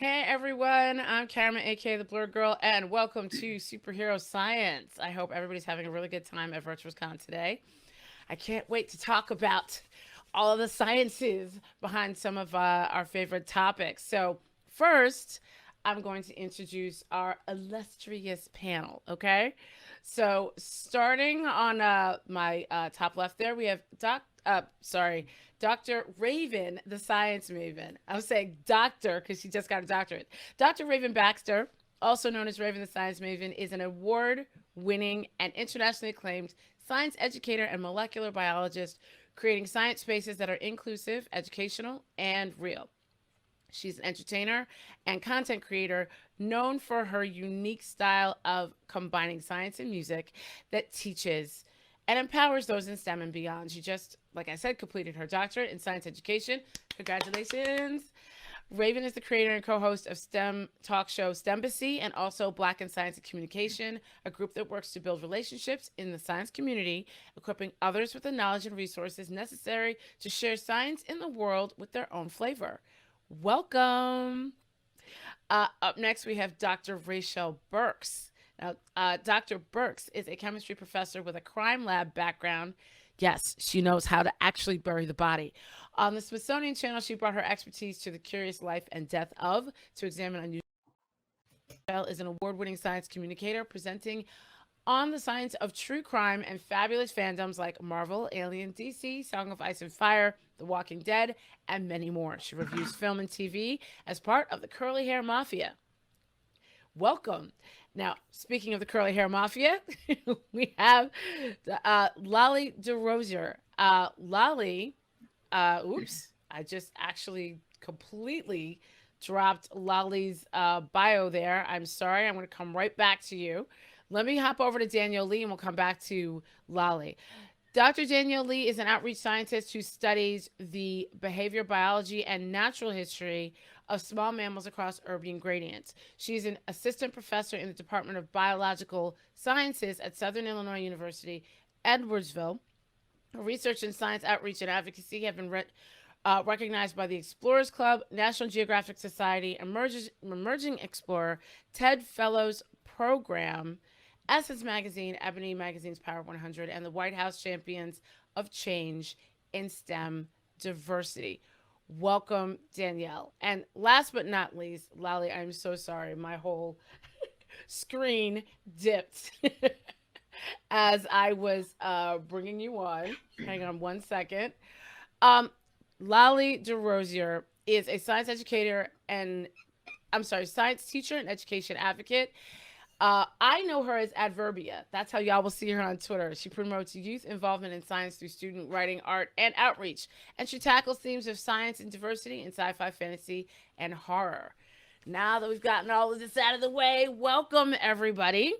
Hey everyone, I'm Karama, aka the Blur Girl, and welcome to Superhero Science. I hope everybody's having a really good time at Virtuous today. I can't wait to talk about all of the sciences behind some of our favorite topics. So, first, I'm going to introduce our illustrious panel, okay? So, starting on my top left there, we have Dr. Raven, the Science Maven. I was saying doctor because she just got a doctorate. Dr. Raven Baxter, also known as Raven the Science Maven, is an award winning and internationally acclaimed science educator and molecular biologist, creating science spaces that are inclusive, educational, and real. She's an entertainer and content creator known for her unique style of combining science and music that teaches and empowers those in STEM and beyond. She just, like I said, completed her doctorate in science education. Congratulations. Raven is the creator and co-host of STEM talk show STEMbassy and also Black in Science and Communication, a group that works to build relationships in the science community, equipping others with the knowledge and resources necessary to share science in the world with their own flavor. Welcome. Up next, we have Dr. Raychelle Burks. Now, Dr. Burks is a chemistry professor with a crime lab background. Yes, she knows how to actually bury the body. On the Smithsonian Channel, she brought her expertise to the curious life and death of to examine unusual. Raychelle is an award-winning science communicator presenting on the science of true crime and fabulous fandoms like Marvel, Alien, DC, Song of Ice and Fire, The Walking Dead, and many more. She reviews film and TV as part of the Curly Hair Mafia. Welcome. Now, speaking of the Curly Hair Mafia, we have Lolly DeRosier. Lolly, oops, I just actually completely dropped Lolly's bio there. I'm sorry. I'm going to come right back to you. Let me hop over to Danielle Lee and we'll come back to Lolly. Dr. Danielle Lee is an outreach scientist who studies the behavior biology and natural history of small mammals across urban gradients. She's an assistant professor in the Department of Biological Sciences at Southern Illinois University, Edwardsville. Her research in science outreach and advocacy have been recognized by the Explorers Club, National Geographic Society, Emerging Explorer, TED Fellows Program, Essence Magazine, Ebony Magazine's Power 100, and the White House Champions of Change in STEM Diversity. Welcome, Danielle. And last but not least, Lolly, I'm so sorry. My whole screen dipped as I was bringing you on. Hang on one second. Lolly DeRosier is a science educator and science teacher and education advocate. I know her as Adverbia. That's how y'all will see her on Twitter. She promotes youth involvement in science through student writing, art, and outreach. And she tackles themes of science and diversity in sci-fi, fantasy, and horror. Now that we've gotten all of this out of the way, welcome everybody.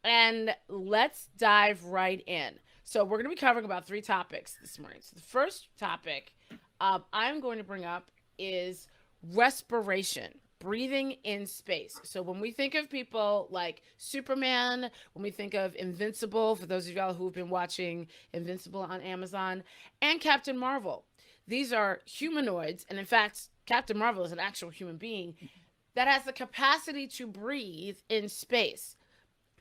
And let's dive right in. So we're going to be covering about 3 topics this morning. So the first topic I'm going to bring up is respiration. Breathing in space. So when we think of people like Superman, when we think of Invincible, for those of y'all who've been watching Invincible on Amazon, and Captain Marvel, these are humanoids. And in fact, Captain Marvel is an actual human being that has the capacity to breathe in space.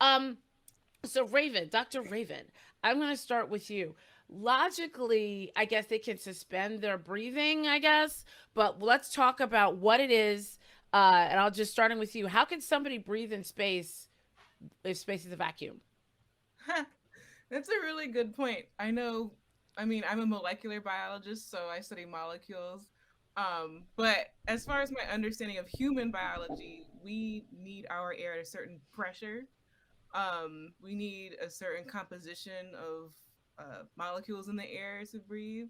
So Raven, Dr. Raven, I'm going to start with you. Logically, I guess they can suspend their breathing, I guess, but let's talk about what it is. And I'll just starting with you. How can somebody breathe in space if space is a vacuum? That's a really good point. I'm a molecular biologist, so I study molecules. But as far as my understanding of human biology, we need our air at a certain pressure. We need a certain composition of molecules in the air to breathe.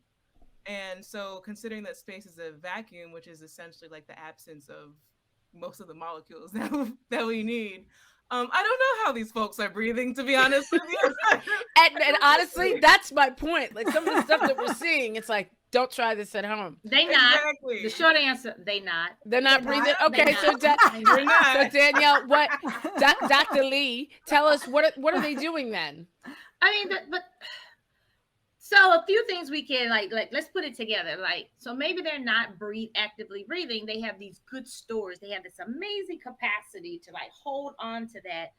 And so considering that space is a vacuum, which is essentially like the absence of most of the molecules that we need, I don't know how these folks are breathing, to be honest with you. and honestly, that's my point. Like some of the stuff that we're seeing, it's like, don't try this at home. They not. Exactly. The short answer, they not. They're not breathing. Not. Okay, so so Danielle, what Dr. Lee, tell us what are they doing then? I mean, but So a few things we can like let's put it together. Like, so maybe they're not actively breathing. They have these good stores. They have this amazing capacity to like hold on to that.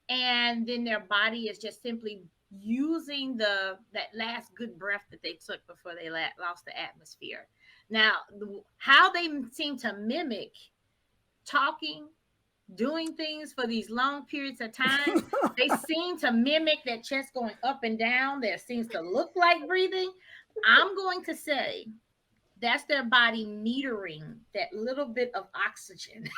And then their body is just simply using that last good breath that they took before they lost the atmosphere. Now, how they seem to mimic talking, doing things for these long periods of time, they seem to mimic that chest going up and down. That seems to look like breathing. I'm going to say that's their body metering that little bit of oxygen.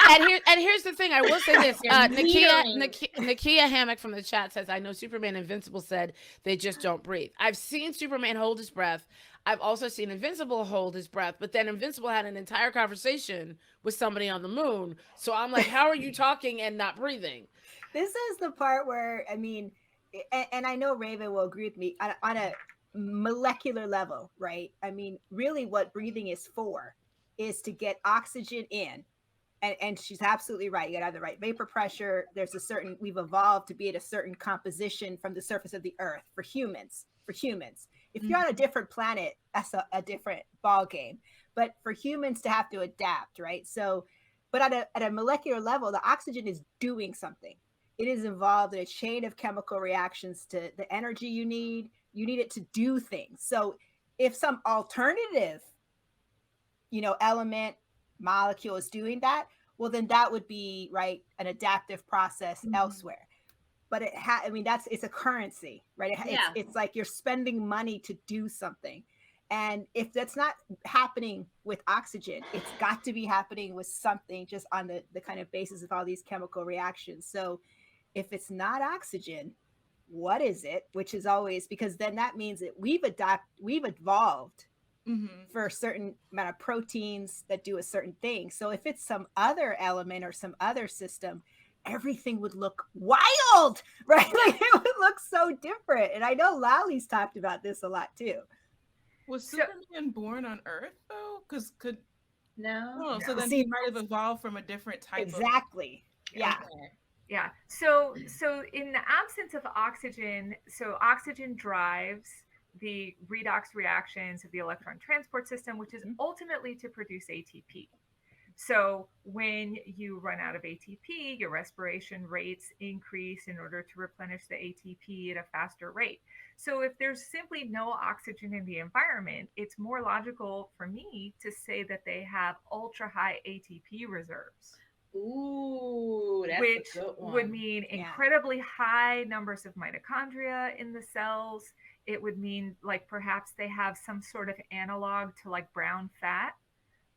And here's the thing. I will say this. Metering. Nakia Hammock from the chat says, I know Superman and Invincible said they just don't breathe. I've seen Superman hold his breath. I've also seen Invincible hold his breath, but then Invincible had an entire conversation with somebody on the moon. So I'm like, how are you talking and not breathing? This is the part where, I mean, and I know Raven will agree with me on a molecular level, right? I mean, really what breathing is for is to get oxygen in. And she's absolutely right. You gotta have the right vapor pressure. We've evolved to be at a certain composition from the surface of the earth for humans. If you're on a different planet, that's a different ball game. But for humans to have to adapt, right? So, but at a molecular level, the oxygen is doing something. It is involved in a chain of chemical reactions to the energy you need. You need it to do things. So if some alternative, element, molecule is doing that, well, then that would be, right, an adaptive process elsewhere. But it's a currency, right? It's like you're spending money to do something. And if that's not happening with oxygen, it's got to be happening with something just on the kind of basis of all these chemical reactions. So if it's not oxygen, what is it? Which is always, because then that means that we've evolved for a certain amount of proteins that do a certain thing. So if it's some other element or some other system, everything would look wild, right? Like it would look so different. And I know Lali's talked about this a lot too. Was Superman born on Earth though? No. So then he might have evolved from a different type. Exactly. Yeah. Okay. Yeah. So in the absence of oxygen, oxygen drives the redox reactions of the electron transport system, which is ultimately to produce ATP. So when you run out of ATP, your respiration rates increase in order to replenish the ATP at a faster rate. So if there's simply no oxygen in the environment, it's more logical for me to say that they have ultra high ATP reserves. Ooh, that's which a good one. Would mean incredibly high numbers of mitochondria in the cells. It would mean like perhaps they have some sort of analog to like brown fat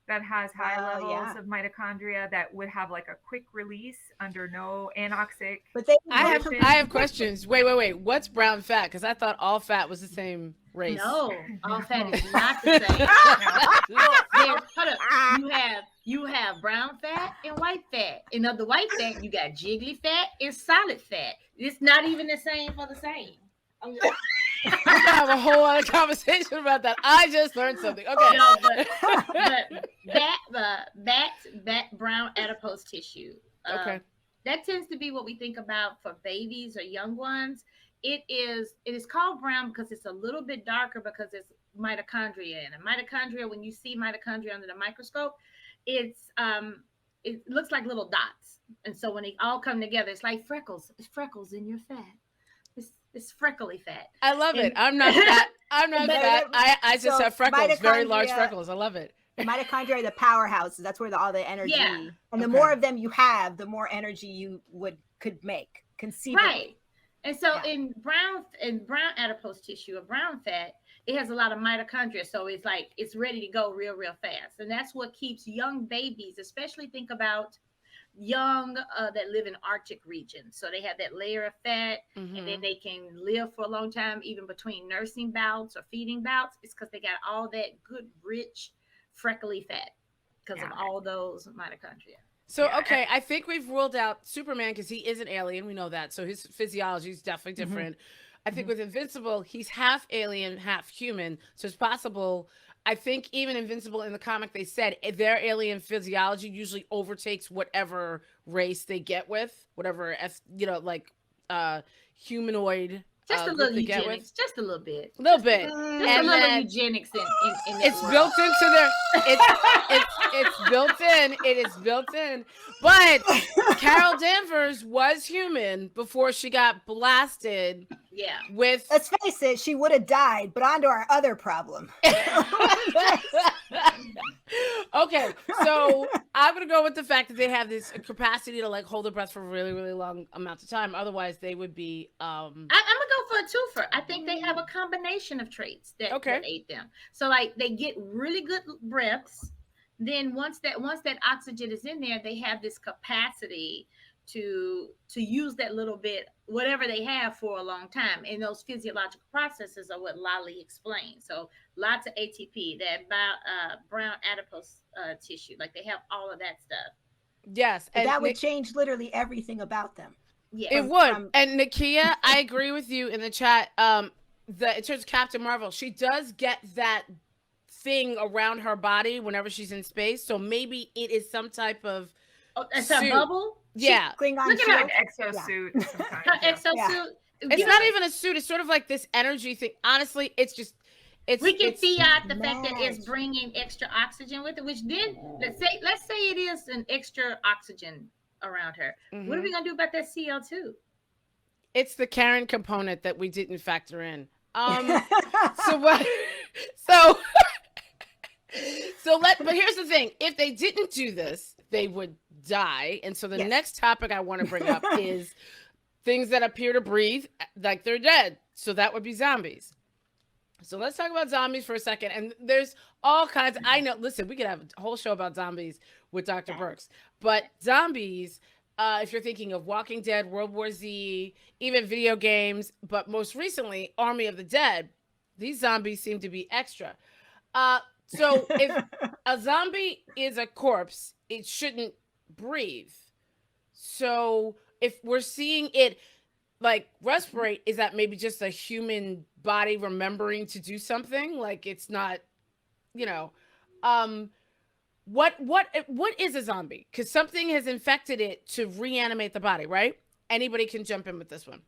that has high levels of mitochondria that would have like a quick release under no anoxic. But I have questions. Wait. What's brown fat? Because I thought all fat was the same race. No, all fat is not the same. Hold up. You have brown fat and white fat. And of the white fat, you got jiggly fat and solid fat. It's not even the same for the same. We can have a whole other conversation about that. I just learned something. Okay. No, but brown adipose tissue. Okay. That tends to be what we think about for babies or young ones. It is called brown because it's a little bit darker because it's mitochondria in it. Mitochondria, when you see mitochondria under the microscope, it looks like little dots. And so when they all come together, it's like freckles. It's freckles in your fat. It's freckly fat. I love it. I'm not fat. I just have freckles, very large freckles. I love it. The mitochondria are the powerhouses. That's where all the energy. Yeah. And the more of them you have, the more energy you could make conceivably. Right. And so in brown adipose tissue or brown fat, it has a lot of mitochondria. So it's like it's ready to go real fast. And that's what keeps young babies, especially think about young that live in Arctic regions. So they have that layer of fat and then they can live for a long time, even between nursing bouts or feeding bouts. It's because they got all that good, rich, freckly fat because of all those mitochondria. So, okay, I think we've ruled out Superman because he is an alien. We know that. So his physiology is definitely different. I think with Invincible, he's half alien, half human. So it's possible. I think even Invincible in the comic, they said their alien physiology usually overtakes whatever race they get with, whatever, humanoid Just a group little they get eugenics, just a little bit. A little bit. Just And a little then eugenics in it's that built world. into their it's built in. It is built in. But Carol Danvers was human before she got blasted Yeah. with Let's face it, she would have died, but on to our other problem. Okay, so I'm gonna go with the fact that they have this capacity to like hold their breath for really, really long amounts of time. Otherwise, they would be. I'm gonna go for a twofer. I think they have a combination of traits that aid them. So like they get really good breaths. Then once that oxygen is in there, they have this capacity to use that little bit, whatever they have, for a long time. And those physiological processes are what Lali explained. So lots of ATP, that brown adipose tissue, like they have all of that stuff. Yes, and that would change literally everything about them. Yeah, it would. And Nakia, I agree with you in the chat. In terms of Captain Marvel, she does get that thing around her body whenever she's in space. So maybe it is some type of it's a bubble. Yeah, look at her exosuit. Yeah. Her exosuit. Yeah. It's not even a suit. It's sort of like this energy thing. Honestly, it's just. We can fiat the fact that it's bringing extra oxygen with it, which then let's say it is an extra oxygen around her. Mm-hmm. What are we gonna do about that CO2? It's the Karen component that we didn't factor in. But here's the thing: if they didn't do this, they would die. And so the next topic I want to bring up is things that appear to breathe like they're dead. So that would be zombies. So let's talk about zombies for a second. And there's all kinds. I know. Listen, we could have a whole show about zombies with Dr. Burks. But zombies, if you're thinking of Walking Dead, World War Z, even video games, but most recently, Army of the Dead, these zombies seem to be extra. So if a zombie is a corpse, it shouldn't breathe. So if we're seeing it like respirate, is that maybe just a human body remembering to do something? Like it's not, what is a zombie? Because something has infected it to reanimate the body, right? Anybody can jump in with this one.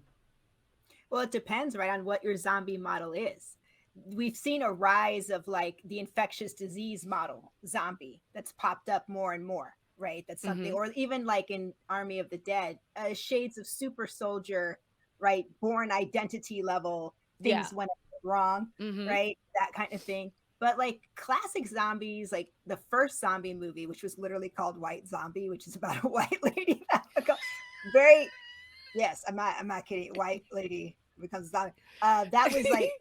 Well, it depends, right, on what your zombie model is. We've seen a rise of like the infectious disease model zombie that's popped up more and more, right? That's something, or even like in Army of the Dead, shades of super soldier, right? Born identity level, things went wrong, right? That kind of thing. But like classic zombies, like the first zombie movie, which was literally called White Zombie, which is about a white lady. I'm not kidding. White lady becomes a zombie. That was like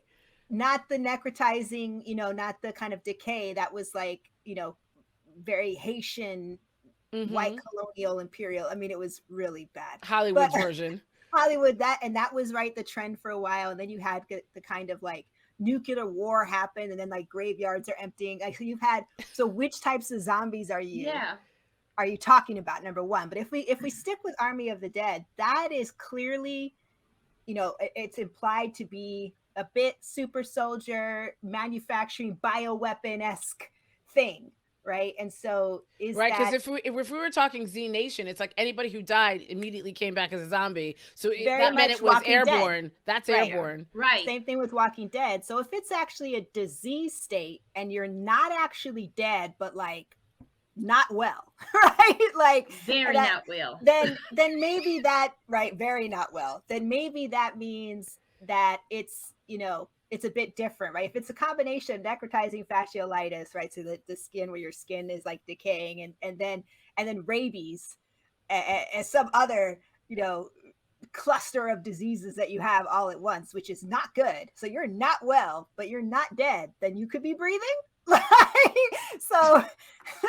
not the necrotizing, not the kind of decay. That was like, very Haitian, white colonial imperial. I mean, it was really bad. Hollywood version. Hollywood, that was right the trend for a while. And then you had the kind of like nuclear war happen, and then like graveyards are emptying. Like, so which types of zombies are you talking about, number one? But if we stick with Army of the Dead, that is clearly, it's implied to be a bit super soldier manufacturing bioweapon-esque thing, right? And so because if we were talking Z Nation, it's like anybody who died immediately came back as a zombie. So that meant it was airborne. Dead. That's airborne. Right. Same thing with Walking Dead. So if it's actually a disease state and you're not actually dead, but like not well, right? Like very not well. Then maybe that, right, very not well. Then maybe that means that it's, it's a bit different, right? If it's a combination of necrotizing fasciolitis, right? So the skin, where your skin is like decaying, and then rabies and some other, cluster of diseases that you have all at once, which is not good. So you're not well, but you're not dead. Then you could be breathing. So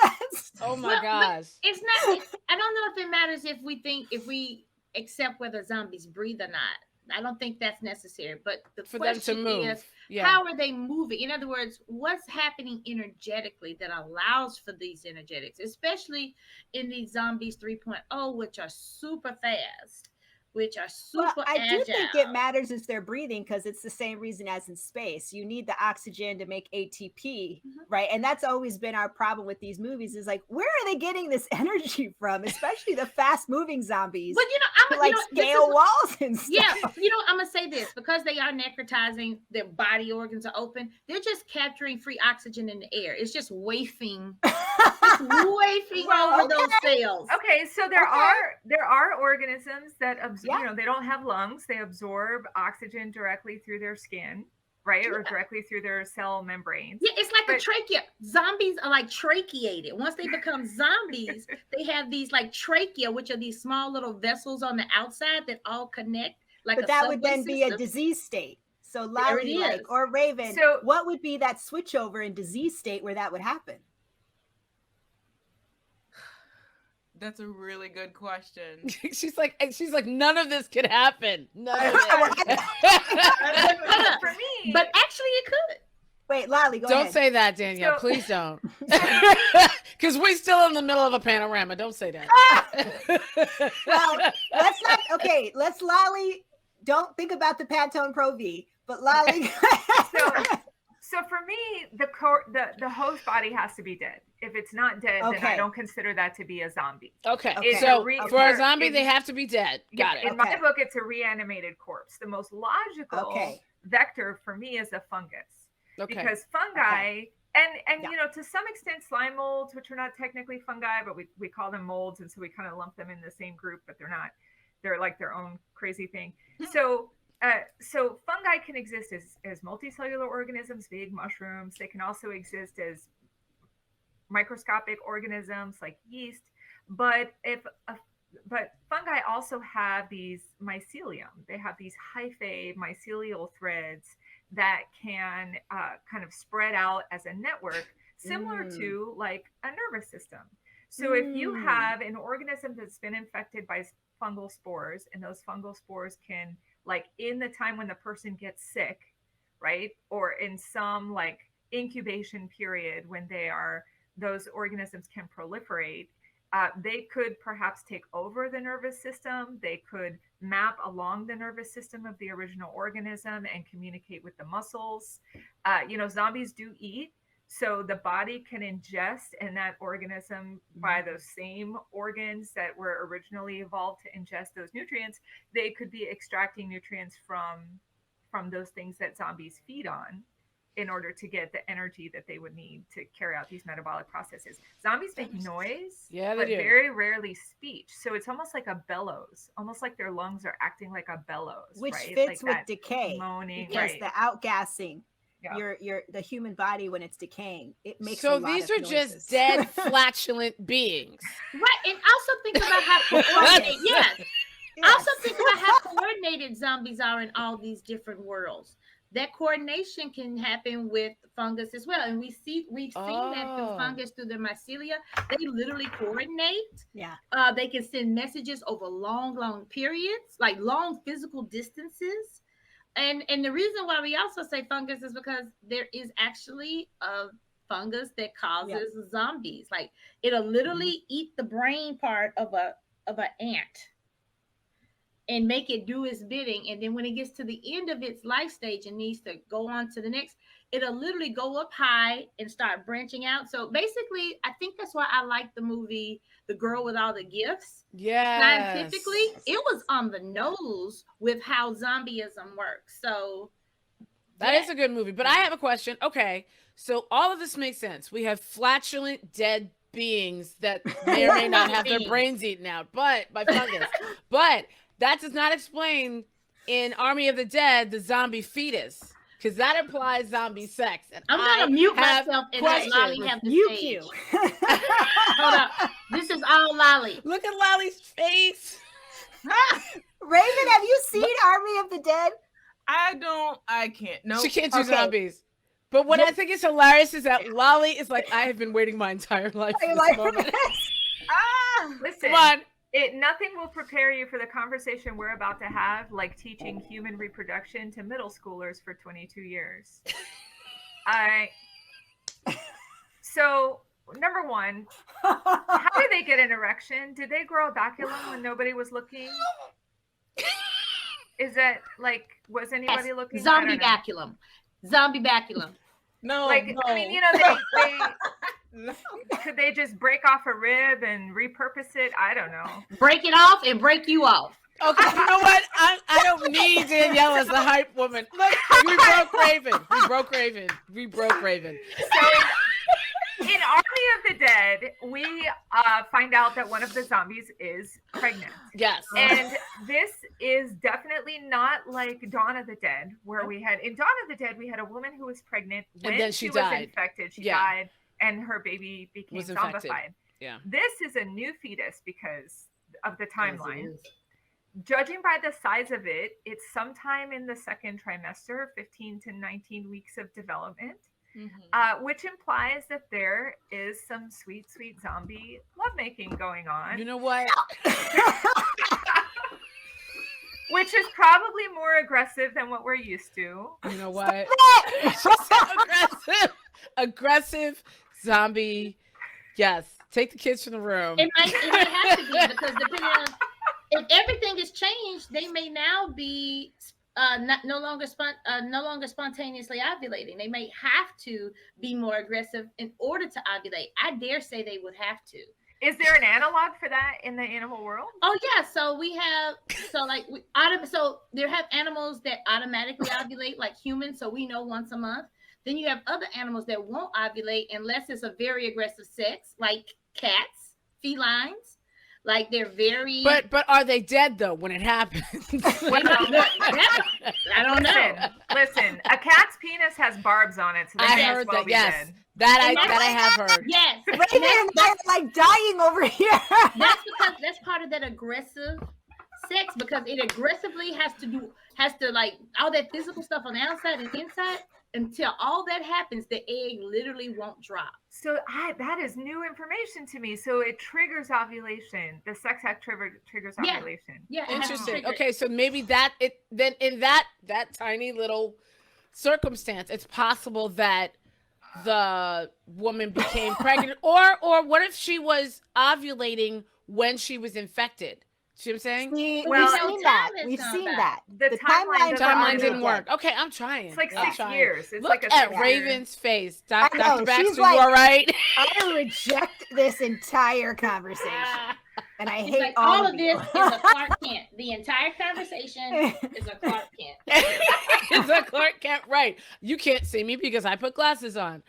that's, oh my gosh. It's not, I don't know if it matters if we accept whether zombies breathe or not. I don't think that's necessary, but the for them to move is, how are they moving? In other words, what's happening energetically that allows for these energetics, especially in these zombies 3.0, which are super fast, which are super I agile. do think it matters if they're breathing, because it's the same reason as in space. You need the oxygen to make ATP, right? And that's always been our problem with these movies, is like, where are they getting this energy from? Especially the fast moving zombies. But I'm like scale walls and stuff. Yeah, I'm gonna say this, because they are necrotizing, their body organs are open. They're just capturing free oxygen in the air. It's just wafting, over those cells. Okay, so there are organisms that they don't have lungs. They absorb oxygen directly through their skin, right, or directly through their cell membranes. Yeah, it's like a trachea. Zombies are like tracheated. Once they become zombies, they have these like trachea, which are these small little vessels on the outside that all connect. But that would then be a disease state. So Lally, or Raven, what would be that switchover in disease state where that would happen? That's a really good question. she's like, none of this could happen. None of it. For me, but actually, it could. Wait, Lally, go don't ahead. say that, Danielle. Please don't. Because we're still in the middle of a panorama. Don't say that. Well, let's not. Okay, let's Lally. Don't think about the Pantone Pro V, but Lally. So for me, the host body has to be dead. If it's not dead, then I don't consider that to be a zombie. Okay. So for a zombie, they have to be dead. Got it. In my book, it's a reanimated corpse. The most logical vector for me is a fungus. Okay. Because fungi, and to some extent slime molds, which are not technically fungi, but we call them molds, and so we kind of lump them in the same group, but they're not. They're like their own crazy thing. So fungi can exist as multicellular organisms, big mushrooms. They can also exist as microscopic organisms like yeast. But fungi also have these mycelium. They have these hyphae mycelial threads that can kind of spread out as a network, similar to like a nervous system. So if you have an organism that's been infected by fungal spores, and those fungal spores can, like in the time when the person gets sick, right, or in some like incubation period when those organisms can proliferate, they could perhaps take over the nervous system. They could map along the nervous system of the original organism and communicate with the muscles. Zombies do eat. So the body can ingest in that organism by those same organs that were originally evolved to ingest those nutrients. They could be extracting nutrients from those things that zombies feed on in order to get the energy that they would need to carry out these metabolic processes. Zombies make noise, but very rarely speech. So it's almost like a bellows, almost like their lungs are acting like a bellows, which right? fits like with decay, moaning, because the outgassing. Yeah. The human body, when it's decaying, it makes a lot these of are noises. just dead flatulent beings, right? And also think about how coordinated. Yes. Also think about how coordinated zombies are in all these different worlds. That coordination can happen with fungus as well, and we've seen that through fungus, through their mycelia. They literally coordinate. Yeah. They can send messages over long periods, like long physical distances. And the reason why we also say fungus is because there is actually a fungus that causes zombies. Like it'll literally eat the brain part of an ant and make it do its bidding. And then when it gets to the end of its life stage and needs to go on to the next, it'll literally go up high and start branching out. So basically, I think that's why I like the movie The Girl with All the Gifts. Yeah. Scientifically, it was on the nose with how zombieism works. So that is a good movie. But I have a question. Okay, so all of this makes sense. We have flatulent dead beings that may or may not have their brains eaten out, but by fungus. But that does not explain in Army of the Dead the zombie fetus, because that implies zombie sex. And I'm gonna mute myself and let Lolly have the stage. Hold up. This is all Lolly. Look at Lolly's face. Raven, have you seen Army of the Dead? I can't. No, she can't do zombies. But what I think is hilarious is that Lolly is like, I have been waiting my entire life for this moment. Listen. Come on. Nothing will prepare you for the conversation we're about to have, like teaching human reproduction to middle schoolers for 22 years. So, number one, how did they get an erection? Did they grow a baculum when nobody was looking? Is that like, was anybody looking? Zombie baculum. Zombie baculum. No, like, no. I mean, could they just break off a rib and repurpose it? I don't know. Break it off and break you off. Okay, you know what? I don't need Danielle as the hype woman. Look, we broke Raven. We broke Raven. So in Army of the Dead, we find out that one of the zombies is pregnant. Yes. And this is definitely not like Dawn of the Dead, where in Dawn of the Dead, we had a woman who was pregnant when and then she was died. infected. She died, and her baby became Was infected. zombified. Yeah. This is a new fetus because of the timeline. Yes, it is. Judging by the size of it, it's sometime in the second trimester, 15 to 19 weeks of development. Which implies that there is some sweet, sweet zombie lovemaking going on. You know what? Which is probably more aggressive than what we're used to. You know what? Aggressive zombie. Yes. Take the kids from the room. It might have to be, because depending on if everything is changed, they may now be no longer spontaneously ovulating. They may have to be more aggressive in order to ovulate. I dare say they would have to. Is there an analog for that in the animal world? Oh yeah, so we have there have animals that automatically ovulate like humans, so we know once a month. Then you have other animals that won't ovulate unless it's a very aggressive sex, like cats, felines. Like they're very. But are they dead though when it happens? I don't know. Listen, a cat's penis has barbs on it, so they I may heard as well that. be Yes, dead. that I have heard. Yes, Raven and I are like dying over here. That's because that's part of that aggressive sex, because it aggressively has to like all that physical stuff on the outside and inside. Until all that happens, the egg literally won't drop. So that is new information to me. So it triggers ovulation. The sex act triggers ovulation. Yeah, Interesting. Okay, so maybe then in that tiny little circumstance, it's possible that the woman became pregnant, or what if she was ovulating when she was infected? See what I'm saying? We've Well, seen that. time We've has seen gone that. The timeline doesn't Timeline work. didn't work. Okay, I'm trying. It's like I'm 6 trying. years. It's Look like a at 6 year. Raven's face. I Dr. know, Baxter, she's you like- all right? I reject this entire conversation, and I It's hate like all of this you. is a Clark Kent. The entire conversation is a Clark Kent. It's a Clark Kent, right? You can't see me because I put glasses on.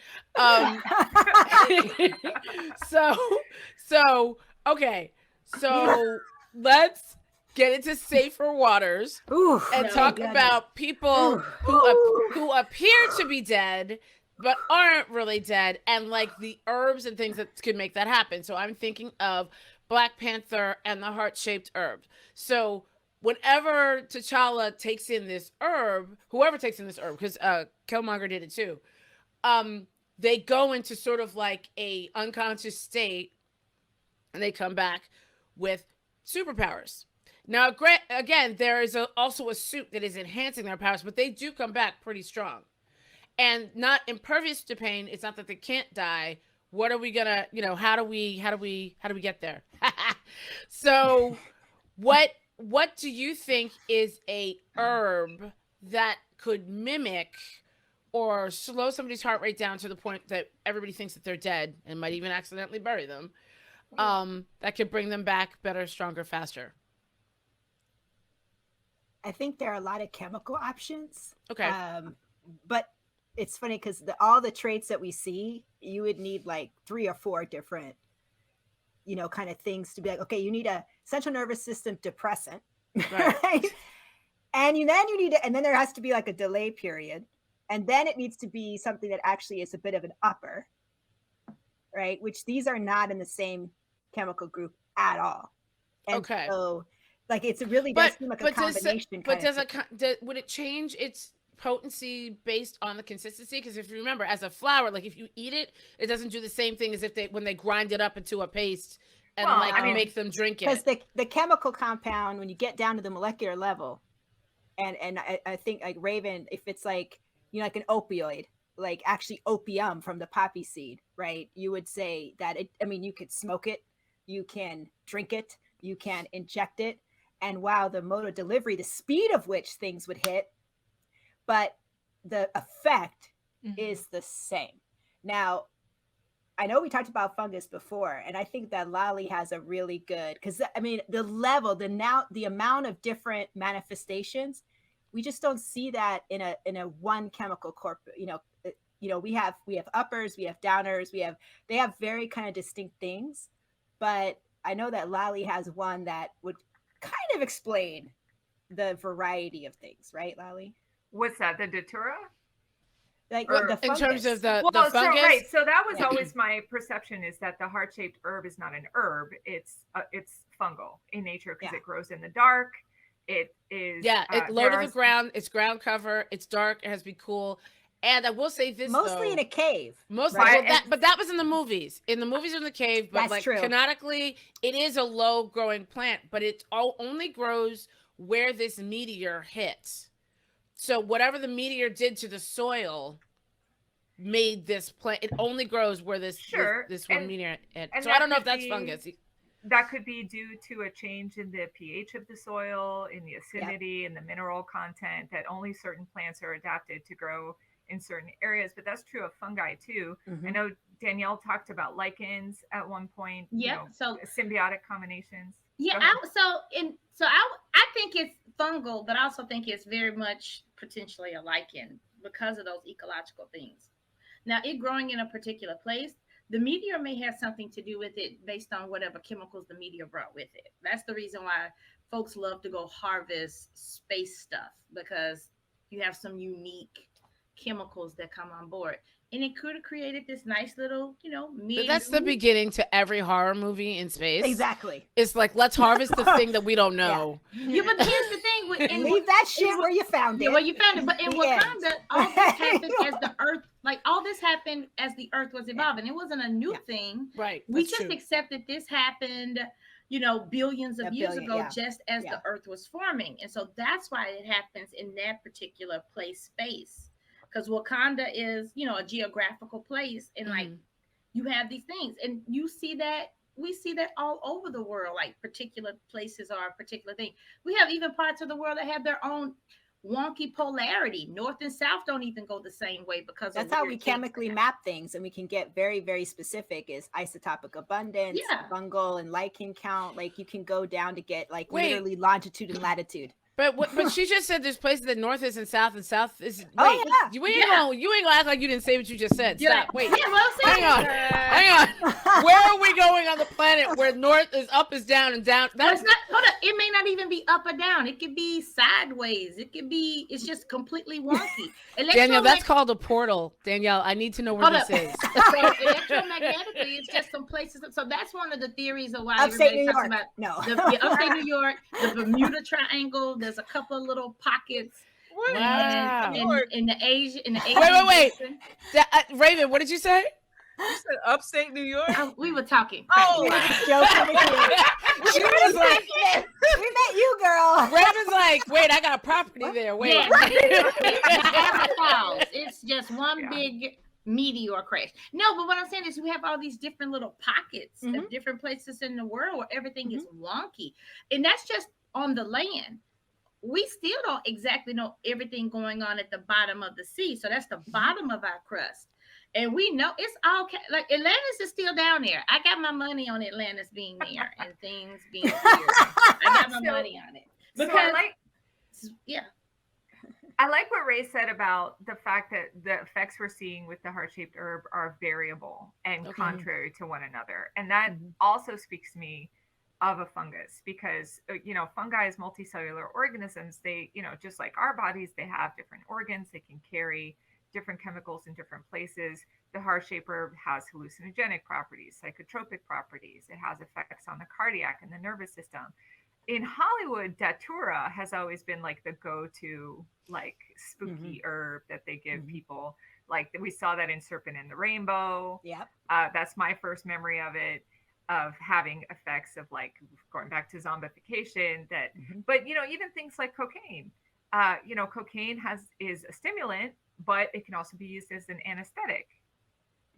Okay. So let's get into safer waters Ooh, and No, talk goodness. about people who appear to be dead but aren't really dead, and like the herbs and things that could make that happen. So I'm thinking of Black Panther and the heart-shaped herb. So whenever T'Challa takes in this herb, whoever takes in this herb, because Killmonger did it too, they go into sort of like a unconscious state, and they come back with superpowers. Now, again, there is also a suit that is enhancing their powers, but they do come back pretty strong and not impervious to pain. It's not that they can't die. What are we gonna, how do we get there? So what do you think is a herb that could mimic or slow somebody's heart rate down to the point that everybody thinks that they're dead and might even accidentally bury them, that could bring them back better, stronger, faster? I think there are a lot of chemical options. Okay. But it's funny because all the traits that we see, you would need like 3 or 4 different, kind of things to be like, okay, you need a central nervous system depressant, right? And then you need it, and then there has to be like a delay period, and then it needs to be something that actually is a bit of an upper, right? Which these are not in the same chemical group at all. And Okay. so, like, it's really does seem like a combination. Would it change its potency based on the consistency? Because if you remember, as a flour, like if you eat it, it doesn't do the same thing as if when they grind it up into a paste and make them drink it. Because the chemical compound, when you get down to the molecular level, and I think like Raven, if it's like like an opioid, like actually opium from the poppy seed, right? You would say that you could smoke it, you can drink it, you can inject it, and wow, the mode of delivery, the speed of which things would hit, but the effect is the same. Now, I know we talked about fungus before, and I think that Lali has a really good, because I mean, the level, the amount of different manifestations, we just don't see that in a one chemical corp. We have uppers, we have downers, they have very kind of distinct things, but I know that Lali has one that would kind of explain the variety of things, right, Lali? What's that? The datura? Like Or the in terms of the so fungus. so that was always my perception, is that the heart-shaped herb is not an herb, it's fungal in nature, because it grows in the dark. It is low to the ground, it's ground cover, it's dark, it has to be cool. And I will say this, mostly in a cave. But that was in the movies. In the movies, in the cave. But that's true. Canonically, it is a low growing plant, but it only grows where this meteor hits. So whatever the meteor did to the soil made this plant. It only grows where this one meteor hit. So I don't know if that's fungus. That could be due to a change in the pH of the soil, in the acidity, and the mineral content, that only certain plants are adapted to grow in certain areas. But that's true of fungi too. I know Danielle talked about lichens at one point. So symbiotic combinations. I think it's fungal, but I also think it's very much potentially a lichen because of those ecological things. Now, it growing in a particular place, the meteor may have something to do with it based on whatever chemicals the meteor brought with it. That's the reason why folks love to go harvest space stuff, because you have some unique chemicals that come on board. And it could have created this nice little, But that's the beginning to every horror movie in space. Exactly. It's like, let's harvest the thing that we don't know. Yeah, but here's the thing. Leave that shit where you found it. Yeah, where you found it. But in Wakanda, all this happened as the Earth, all this happened as the Earth was evolving. It wasn't a new thing. Right. We just accepted this happened, billions of years ago, just as the Earth was forming. And so that's why it happens in that particular space. Because Wakanda is, a geographical place, and you have these things, and we see that all over the world. Like particular places are a particular thing. We have even parts of the world that have their own wonky polarity. North and south don't even go the same way because that's how we chemically map things, and we can get very, very specific. Is isotopic abundance, fungal and lichen count. Like you can go down to get literally longitude and latitude. But she just said there's places that north is and south is. You ain't gonna act like you didn't say what you just said. Stop. Wait. Hang on. Where are we going on the planet where north is up, is down, and down? That's not. Hold up. It may not even be up or down. It could be sideways. It could be. It's just completely wonky. Danielle, that's called a portal. Danielle, I need to know where this is. So electromagnetically, it's just some places. So that's one of the theories of why upstate everybody talks about upstate New York, the Bermuda Triangle. There's a couple of little pockets. Wow. In the Asia. Wait. Raven, what did you say? You said upstate New York? We were talking. Oh, joking with you. She was like, we met you, girl. Raven's like, wait, I got a property there. Wait. It's just one big meteor crash. No, but what I'm saying is we have all these different little pockets of different places in the world where everything is wonky. And that's just on the land. We still don't exactly know everything going on at the bottom of the sea. So that's the bottom of our crust. And we know it's all like Atlantis is still down there. I got my money on Atlantis being there and things being here. I got my money on it. Because I like what Ray said about the fact that the effects we're seeing with the heart-shaped herb are variable and contrary to one another. And that also speaks to me of a fungus, because fungi is multicellular organisms. They just like our bodies, they have different organs. They can carry different chemicals in different places. The heart-shaped herb has hallucinogenic properties, psychotropic properties. It has effects on the cardiac and the nervous system. In Hollywood, datura has always been like the go-to spooky herb that they give people. Like we saw that in Serpent and the Rainbow. That's my first memory of it, of having effects of going back to zombification. But even things like cocaine. Cocaine is a stimulant, but it can also be used as an anesthetic,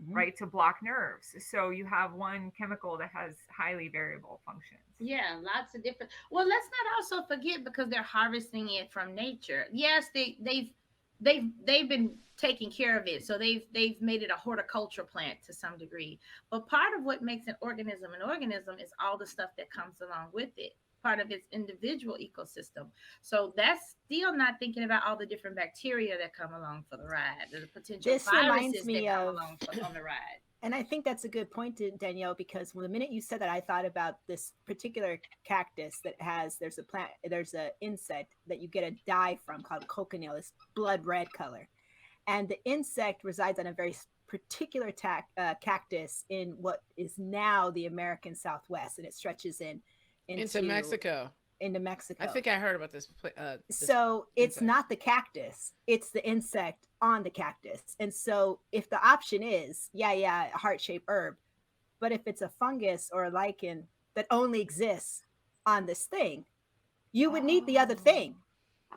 right, to block nerves. So you have one chemical that has highly variable functions. Yeah, lots of different. Well, let's not also forget, because they're harvesting it from nature. Yes, they've they've been taking care of it, so they've made it a horticulture plant to some degree. But part of what makes an organism is all the stuff that comes along with it, part of its individual ecosystem. So that's still not thinking about all the different bacteria that come along for the ride, the potential This viruses reminds me that come of along on the ride. And I think that's a good point, Danielle, because the minute you said that, I thought about this particular cactus that there's an insect that you get a dye from called cochineal, this blood red color. And the insect resides on a very particular cactus in what is now the American Southwest, and it stretches into Mexico. Into Mexico. I think I heard about this. So it's not the cactus, it's the insect on the cactus. And so if the option is, a heart-shaped herb, but if it's a fungus or a lichen that only exists on this thing, you would need the other thing.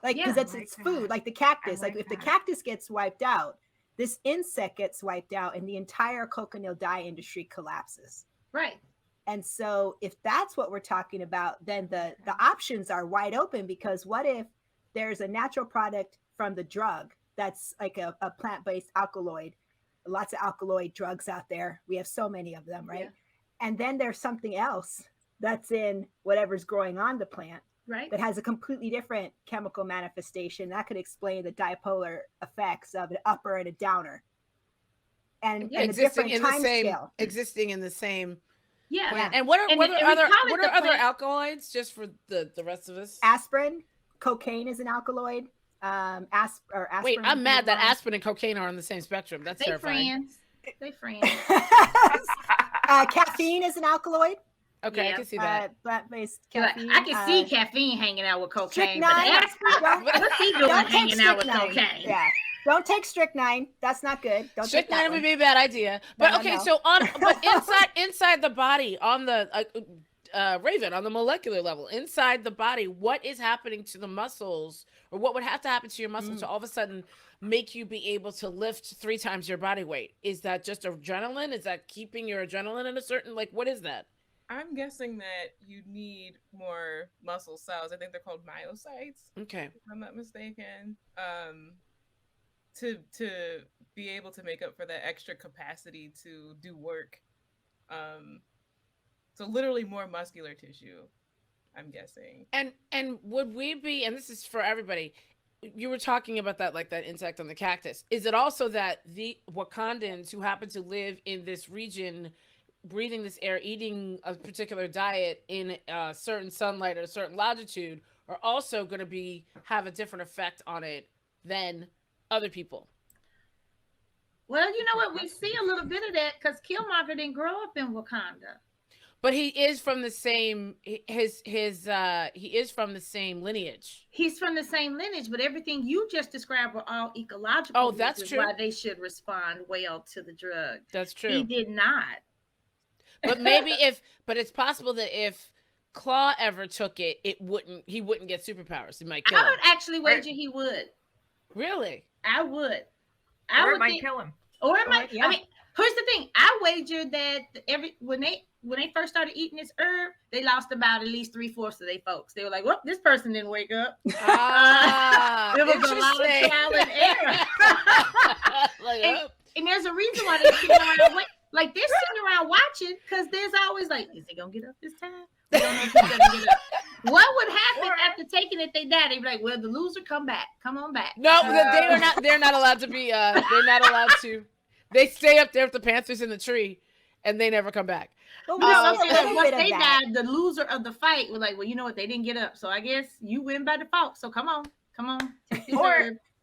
Like, because that's its food, like the cactus. Like if the cactus gets wiped out, this insect gets wiped out and the entire cochineal dye industry collapses. Right. And so if that's what we're talking about, then the options are wide open, because what if there's a natural product from the drug that's like a plant-based alkaloid, lots of alkaloid drugs out there. We have so many of them, right? Yeah. And then there's something else that's in whatever's growing on the plant, right, that has a completely different chemical manifestation that could explain the dipolar effects of an upper and a downer. And a different time scale. Existing in the same. Yeah. And what are other alkaloids, just for the rest of us? Aspirin, cocaine is an alkaloid. Aspirin. Wait, I'm mad that aspirin and cocaine are on the same spectrum. That's terrifying. They friends. Caffeine is an alkaloid. Okay, I can see that. Plant-based caffeine. I can see caffeine hanging out with cocaine. Strychnine. What's he doing hanging out with cocaine? Yeah. Don't take strychnine. That's not good. Don't take that. Strychnine would be a bad idea. But no. So but inside the body, on the Raven, on the molecular level, inside the body, what is happening to the muscles, or what would have to happen to your muscles to all of a sudden make you be able to lift 3 times your body weight? Is that just adrenaline? Is that keeping your adrenaline in a certain, what is that? I'm guessing that you need more muscle cells. I think they're called myocytes. Okay. If I'm not mistaken. To be able to make up for the extra capacity to do work. So literally more muscular tissue, I'm guessing. And would we be, and this is for everybody, you were talking about that, like that insect on the cactus. Is it also that the Wakandans who happen to live in this region, breathing this air, eating a particular diet in a certain sunlight or a certain latitude, are also going to have a different effect on it than other people? Well, you know what? We see a little bit of that because Killmonger didn't grow up in Wakanda. But he is from the same he is from the same lineage. He's from the same lineage, but everything you just described were all ecological. Oh, that's true. Why they should respond well to the drug. That's true. He did not. But maybe but it's possible that if Claw ever took it, he wouldn't get superpowers. It might kill him. I would actually wager he would. Really? I would. Or it might kill him. Or it might. Yeah. I mean, here's the thing. I wager that when they first started eating this herb, they lost about at least 3/4 of their folks. They were like, "Well, this person didn't wake up." There was a lot of trial and error. And there's a reason why they're sitting around. Like they're sitting around watching because there's always like, "Is he gonna get up this time?" They don't know if he's gonna get up. What would happen after taking it? They die. They'd be like, "Well, the loser, come back. Come on back." No, they are not. They're not allowed to be. They're not allowed to. They stay up there with the Panthers in the tree, and they never come back. Well, once they died, the loser of the fight was like, "Well, you know what? They didn't get up, so I guess you win by default. So come on.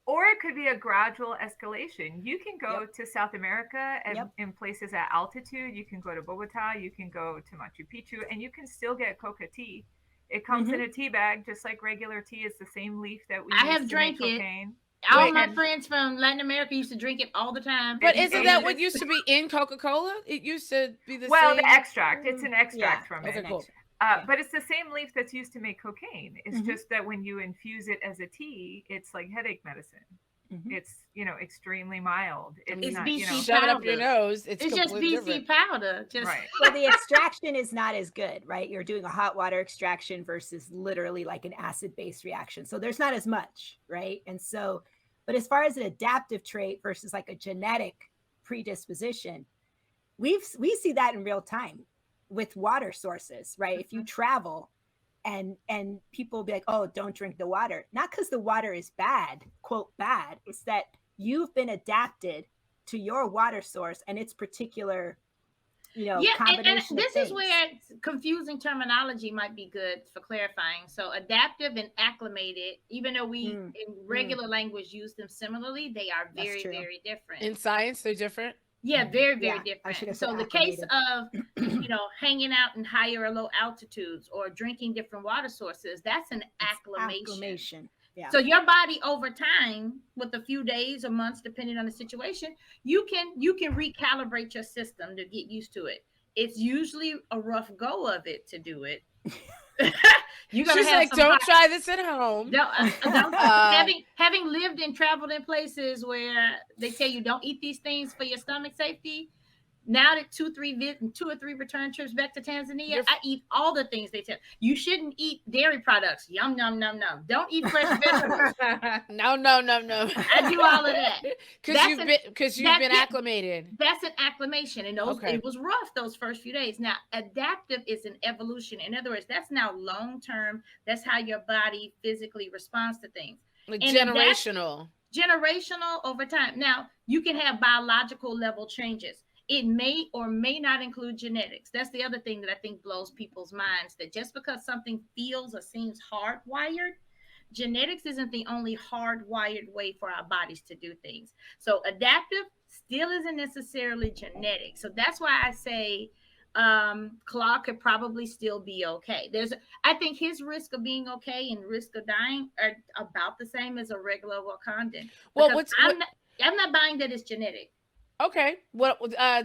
Or it could be a gradual escalation. You can go to South America and in places at altitude. You can go to Bogota. You can go to Machu Picchu, and you can still get coca tea. It comes in a tea bag, just like regular tea. It's the same leaf that we. I have drank it. Cocaine. All my friends from Latin America used to drink it all the time. But isn't that what used to be in Coca-Cola? It used to be the same. Well, the extract. It's an extract from it. Okay, cool. But it's the same leaf that's used to make cocaine. It's just that when you infuse it as a tea, it's like headache medicine. It's, extremely mild. It's not, BC powder. Shut up your nose. It's just BC different. powder. Right. So the extraction is not as good, right? You're doing a hot water extraction versus literally like an acid-based reaction. So there's not as much, right? And so But as far as an adaptive trait versus like a genetic predisposition, we see that in real time with water sources, right? If you travel and people will be like, oh, don't drink the water. Not because the water is bad, quote bad. It's that you've been adapted to your water source and its particular, combination and this of things. is where confusing terminology might be good for clarifying. So adaptive and acclimated, even though we in regular language use them similarly, they are very, very different. In science, they're different? Yeah, very, very different. So the case of, hanging out in higher or low altitudes or drinking different water sources, that's an acclimation. Yeah. So your body over time, with a few days or months, depending on the situation, you can recalibrate your system to get used to it. It's usually a rough go of it to do it. You're gonna have don't try this at home. Having lived and traveled in places where they tell you don't eat these things for your stomach safety. Now that 2 or 3 return trips back to Tanzania, I eat all the things they tell you. Shouldn't eat dairy products. Yum, yum, yum, yum. Don't eat fresh vegetables. No. I do all of that. Because you've been acclimated. That's an acclimation. And it was rough those first few days. Now, adaptive is an evolution. In other words, that's now long-term. That's how your body physically responds to things. Like generational over time. Now, you can have biological level changes. It may or may not include genetics. That's the other thing that I think blows people's minds, that just because something feels or seems hardwired, genetics isn't the only hardwired way for our bodies to do things. So adaptive still isn't necessarily genetic. So that's why I say Claude could probably still be okay. I think his risk of being okay and risk of dying are about the same as a regular Wakandan. Well, I'm not buying that it's genetic. Okay. Well,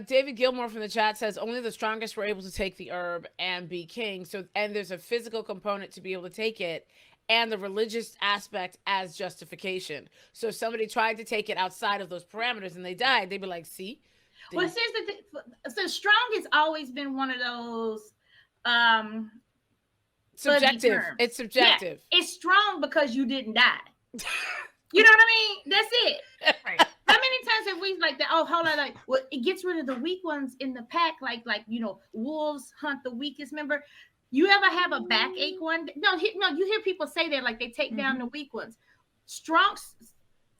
David Gilmore from the chat says only the strongest were able to take the herb and be king. So, and there's a physical component to be able to take it, and the religious aspect as justification. So, if somebody tried to take it outside of those parameters and they died, they'd be like, "See." Well, here's the thing. So, strong has always been one of those subjective. It's subjective. Yeah, it's strong because you didn't die. You know what I mean? That's it. Right. How many times have we like that? Oh, hold on, it gets rid of the weak ones in the pack, like wolves hunt the weakest member. You ever have a backache one day? No, you hear people say that, like they take down the weak ones. Strong,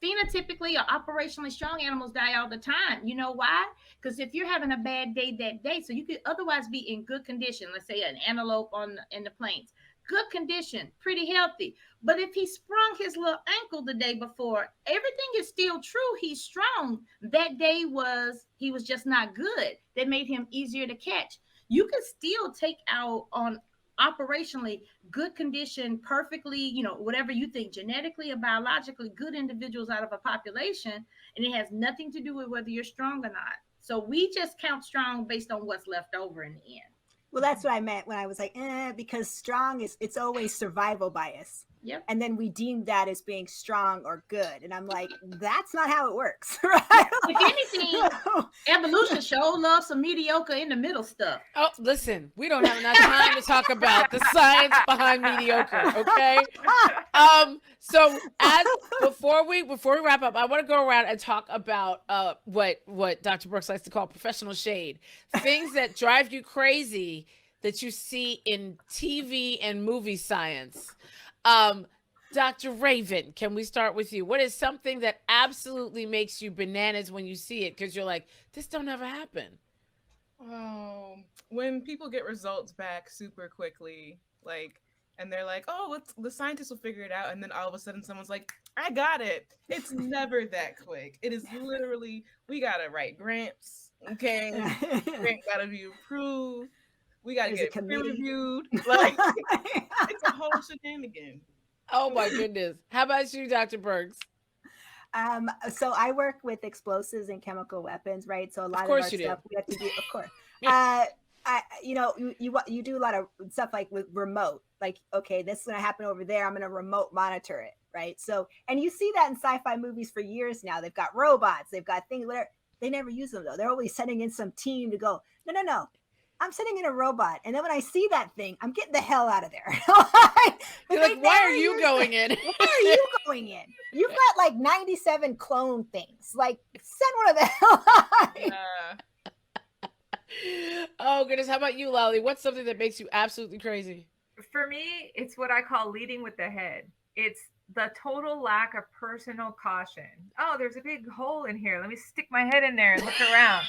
phenotypically or operationally strong animals die all the time. You know why? Because if you're having a bad day that day, so you could otherwise be in good condition. Let's say an antelope in the plains. Good condition, pretty healthy. But if he sprung his little ankle the day before, everything is still true. He's strong. That day he was just not good. That made him easier to catch. You can still take out on operationally good condition, perfectly, whatever you think, genetically or biologically good individuals out of a population, and it has nothing to do with whether you're strong or not. So we just count strong based on what's left over in the end. Well, that's what I meant when I was like, because strong it's always survival bias. Yep. And then we deem that as being strong or good. And I'm like, that's not how it works. Right? If anything, evolution sure loves some mediocre in the middle stuff. Oh, listen, we don't have enough time to talk about the science behind mediocre, okay? So before we wrap up, I want to go around and talk about what Dr. Burks likes to call professional shade. Things that drive you crazy that you see in TV and movie science. Dr. Raven, can we start with you? What is something that absolutely makes you bananas when you see it? Because you're like, this don't ever happen. Oh, when people get results back super quickly, and they're like, oh, the scientists will figure it out. And then all of a sudden someone's like, I got it. It's never that quick. It is literally, we got to write grants. Okay. Grant got to be approved. We got to get it peer-reviewed. It's a whole shenanigan. Oh my goodness. How about you, Dr. Burks? So I work with explosives and chemical weapons, right? So a lot of our stuff we have to do, of course. You do a lot of stuff like with remote, okay, this is going to happen over there. I'm going to remote monitor it, right? So, and you see that in sci-fi movies for years now. They've got robots, they've got things, whatever. They never use them though. They're always sending in some team to go, no. I'm sitting in a robot, and then when I see that thing, I'm getting the hell out of there. You're like, why are you going in? Why are you going in? You've got like 97 clone things. Like, send one of the hell out. Oh goodness, how about you, Lolly? What's something that makes you absolutely crazy? For me, it's what I call leading with the head. It's the total lack of personal caution. Oh, there's a big hole in here. Let me stick my head in there and look around.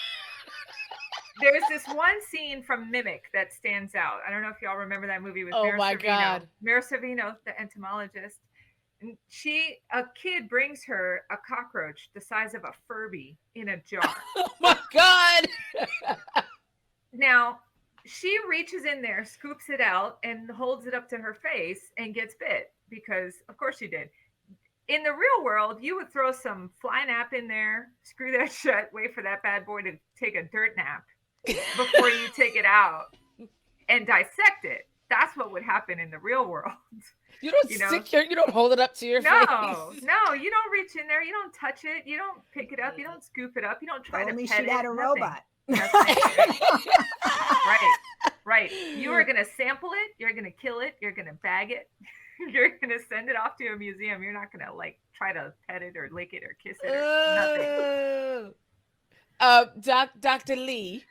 There's this one scene from Mimic that stands out. I don't know if y'all remember that movie with Mira my Sorvino. God. Mira Sorvino, the entomologist. And a kid brings her a cockroach the size of a Furby in a jar. Oh my God. Now, she reaches in there, scoops it out, and holds it up to her face and gets bit because, of course, she did. In the real world, you would throw some fly nap in there, screw that shut, wait for that bad boy to take a dirt nap before you take it out and dissect it. That's what would happen in the real world. You don't hold it up to your face. No, you don't reach in there. You don't touch it. You don't pick it up. You don't scoop it up. You don't try to pet she it. had a nothing. robot. Right. You are going to sample it. You're going to kill it. You're going to bag it. You're going to send it off to a museum. You're not going to like try to pet it or lick it or kiss it or nothing. Dr. Lee.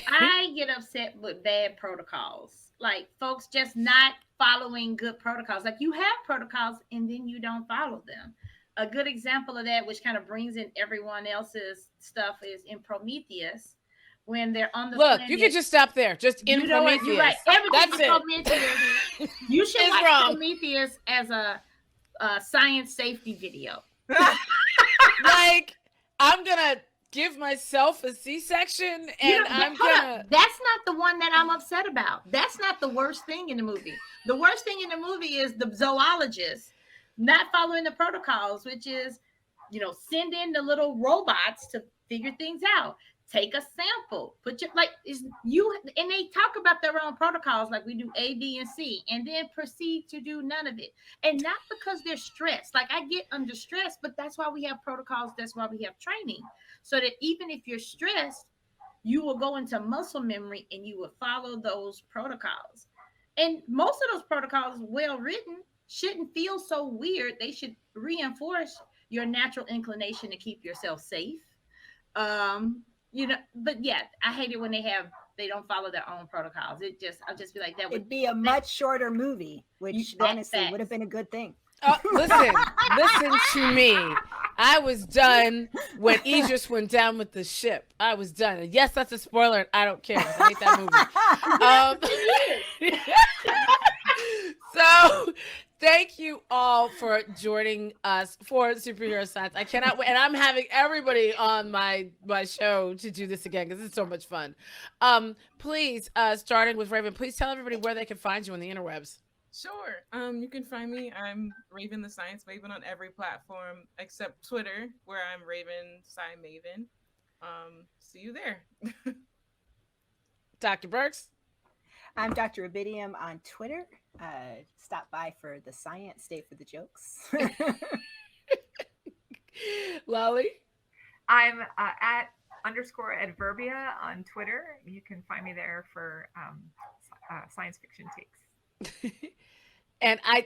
I get upset with bad protocols. Like folks just not following good protocols. Like you have protocols and then you don't follow them. A good example of that, which kind of brings in everyone else's stuff, is in Prometheus. When they're on the planet, you could just stop there. Just in Prometheus. You're right. That's it. Prometheus. You should watch Prometheus as a science safety video. Like, I'm gonna give myself a C-section, and I'm gonna. That's not the one that I'm upset about. That's not the worst thing in the movie. The worst thing in the movie is the zoologist not following the protocols, which is, send in the little robots to figure things out. Take a sample, and they talk about their own protocols, like we do A, B, and C, and then proceed to do none of it. And not because they're stressed. Like I get under stress, but that's why we have protocols. That's why we have training. So that even if you're stressed, you will go into muscle memory and you will follow those protocols. And most of those protocols, well written, shouldn't feel so weird. They should reinforce your natural inclination to keep yourself safe. But yeah, I hate it when they don't follow their own protocols. I'll just be like, it'd be a much shorter movie, which honestly would have been a good thing. Listen to me. I was done when Idris went down with the ship. I was done. And yes, that's a spoiler. And I don't care. I hate that movie. So thank you all for joining us for Superhero Science. I cannot wait. And I'm having everybody on my show to do this again because it's so much fun. Please, starting with Raven, please tell everybody where they can find you on the interwebs. Sure. You can find me. I'm Raven the Science Maven on every platform except Twitter, where I'm Raven Science Maven. See you there. Dr. Burks. I'm Dr. Rubidium on Twitter. Stop by for the science, stay for the jokes. Lolly. I'm at _Adverbia on Twitter. You can find me there for science fiction takes. And I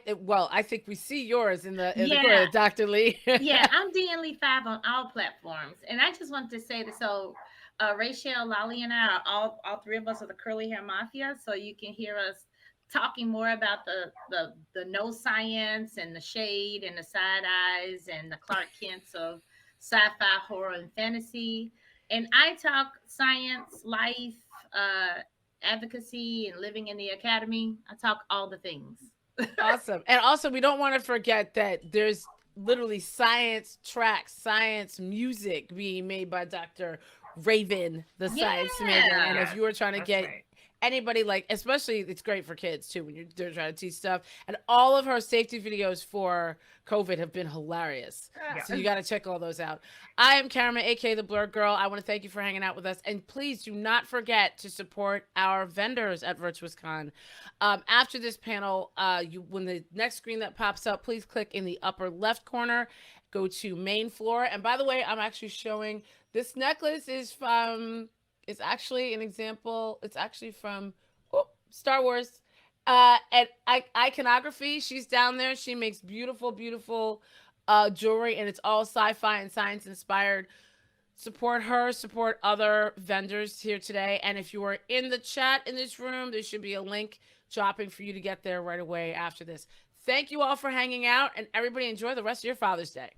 think we see yours in the corner, Dr. Lee. Yeah, I'm DN Lee 5 on all platforms. And I just want to say that, so Raychelle, Lolly, and I are all three of us are the Curly Hair Mafia. So you can hear us talking more about the no science and the shade and the side eyes and the Clark Kents of sci-fi, horror, and fantasy. And I talk science, life, advocacy, and living in the academy. I talk all the things. Awesome. And also, we don't want to forget that there's literally science tracks, science music being made by Dr. Raven, the Science Maven. And if you were trying to get anybody, like, especially it's great for kids too when they're trying to teach stuff. And all of her safety videos for COVID have been hilarious. Yeah. So you got to check all those out. I am Karama, aka the Blurred Girl. I want to thank you for hanging out with us. And please do not forget to support our vendors at Virtuous Con. After this panel, when the next screen that pops up, please click in the upper left corner, go to main floor. And by the way, I'm actually showing this necklace is from is actually an example. It's actually from Star Wars. And iconography, she's down there. She makes beautiful, beautiful jewelry, and it's all sci-fi and science inspired. Support her, support other vendors here today. And if you are in the chat in this room, there should be a link dropping for you to get there right away after this. Thank you all for hanging out, and everybody enjoy the rest of your Father's Day.